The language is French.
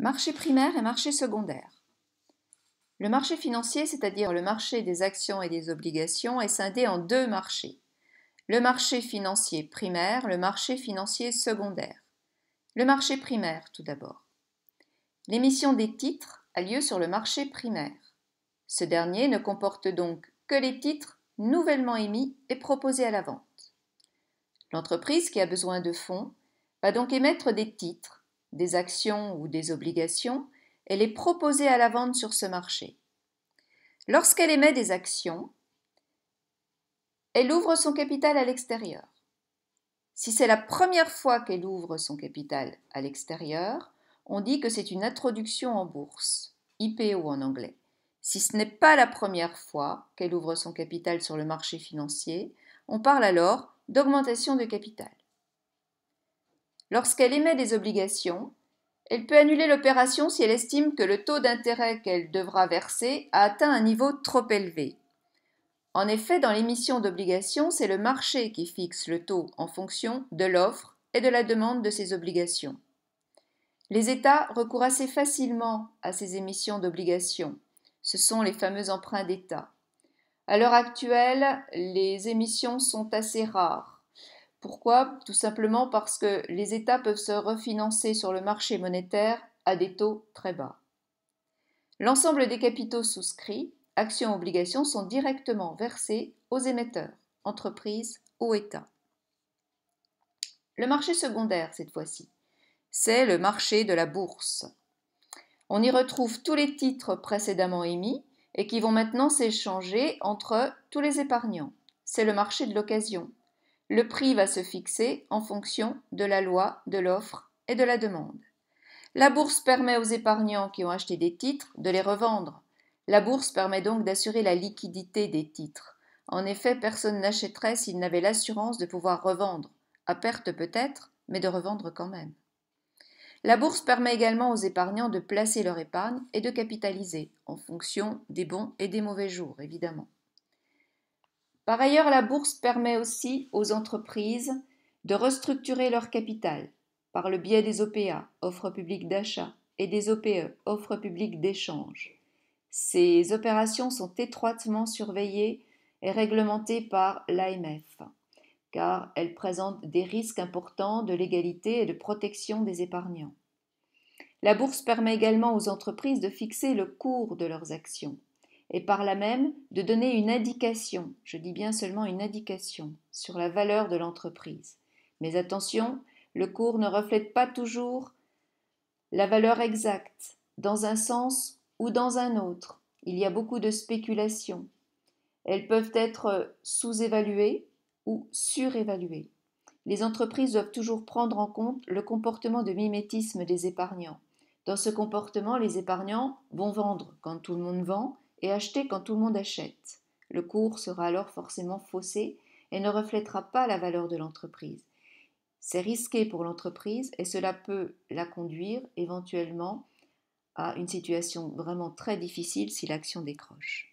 Marché primaire et marché secondaire. Le marché financier, c'est-à-dire le marché des actions et des obligations, est scindé en deux marchés. Le marché financier primaire, le marché financier secondaire. Le marché primaire, tout d'abord. L'émission des titres a lieu sur le marché primaire. Ce dernier ne comporte donc que les titres nouvellement émis et proposés à la vente. L'entreprise qui a besoin de fonds va donc émettre des titres, des actions ou des obligations et les proposer à la vente sur ce marché. Lorsqu'elle émet des actions, elle ouvre son capital à l'extérieur. Si c'est la première fois qu'elle ouvre son capital à l'extérieur, on dit que c'est une introduction en bourse, IPO en anglais. Si ce n'est pas la première fois qu'elle ouvre son capital sur le marché financier, on parle alors d'augmentation de capital. Lorsqu'elle émet des obligations, elle peut annuler l'opération si elle estime que le taux d'intérêt qu'elle devra verser a atteint un niveau trop élevé. En effet, dans l'émission d'obligations, c'est le marché qui fixe le taux en fonction de l'offre et de la demande de ces obligations. Les États recourent assez facilement à ces émissions d'obligations. Ce sont les fameux emprunts d'État. À l'heure actuelle, les émissions sont assez rares. Pourquoi? Tout simplement parce que les États peuvent se refinancer sur le marché monétaire à des taux très bas. L'ensemble des capitaux souscrits, actions et obligations, sont directement versés aux émetteurs, entreprises ou États. Le marché secondaire, cette fois-ci, c'est le marché de la bourse. On y retrouve tous les titres précédemment émis et qui vont maintenant s'échanger entre tous les épargnants. C'est le marché de l'occasion. Le prix va se fixer en fonction de la loi, de l'offre et de la demande. La bourse permet aux épargnants qui ont acheté des titres de les revendre. La bourse permet donc d'assurer la liquidité des titres. En effet, personne n'achèterait s'il n'avait l'assurance de pouvoir revendre, à perte peut-être, mais de revendre quand même. La bourse permet également aux épargnants de placer leur épargne et de capitaliser, en fonction des bons et des mauvais jours, évidemment. Par ailleurs, la bourse permet aussi aux entreprises de restructurer leur capital par le biais des OPA, offres publiques d'achat, et des OPE, offres publiques d'échange. Ces opérations sont étroitement surveillées et réglementées par l'AMF, car elles présentent des risques importants de légalité et de protection des épargnants. La bourse permet également aux entreprises de fixer le cours de leurs actions et par là même de donner une indication, je dis bien seulement une indication, sur la valeur de l'entreprise. Mais attention, le cours ne reflète pas toujours la valeur exacte, dans un sens ou dans un autre. Il y a beaucoup de spéculations. Elles peuvent être sous-évaluées ou surévaluées. Les entreprises doivent toujours prendre en compte le comportement de mimétisme des épargnants. Dans ce comportement, les épargnants vont vendre quand tout le monde vend et acheter quand tout le monde achète. Le cours sera alors forcément faussé et ne reflètera pas la valeur de l'entreprise. C'est risqué pour l'entreprise et cela peut la conduire éventuellement à une situation vraiment très difficile si l'action décroche.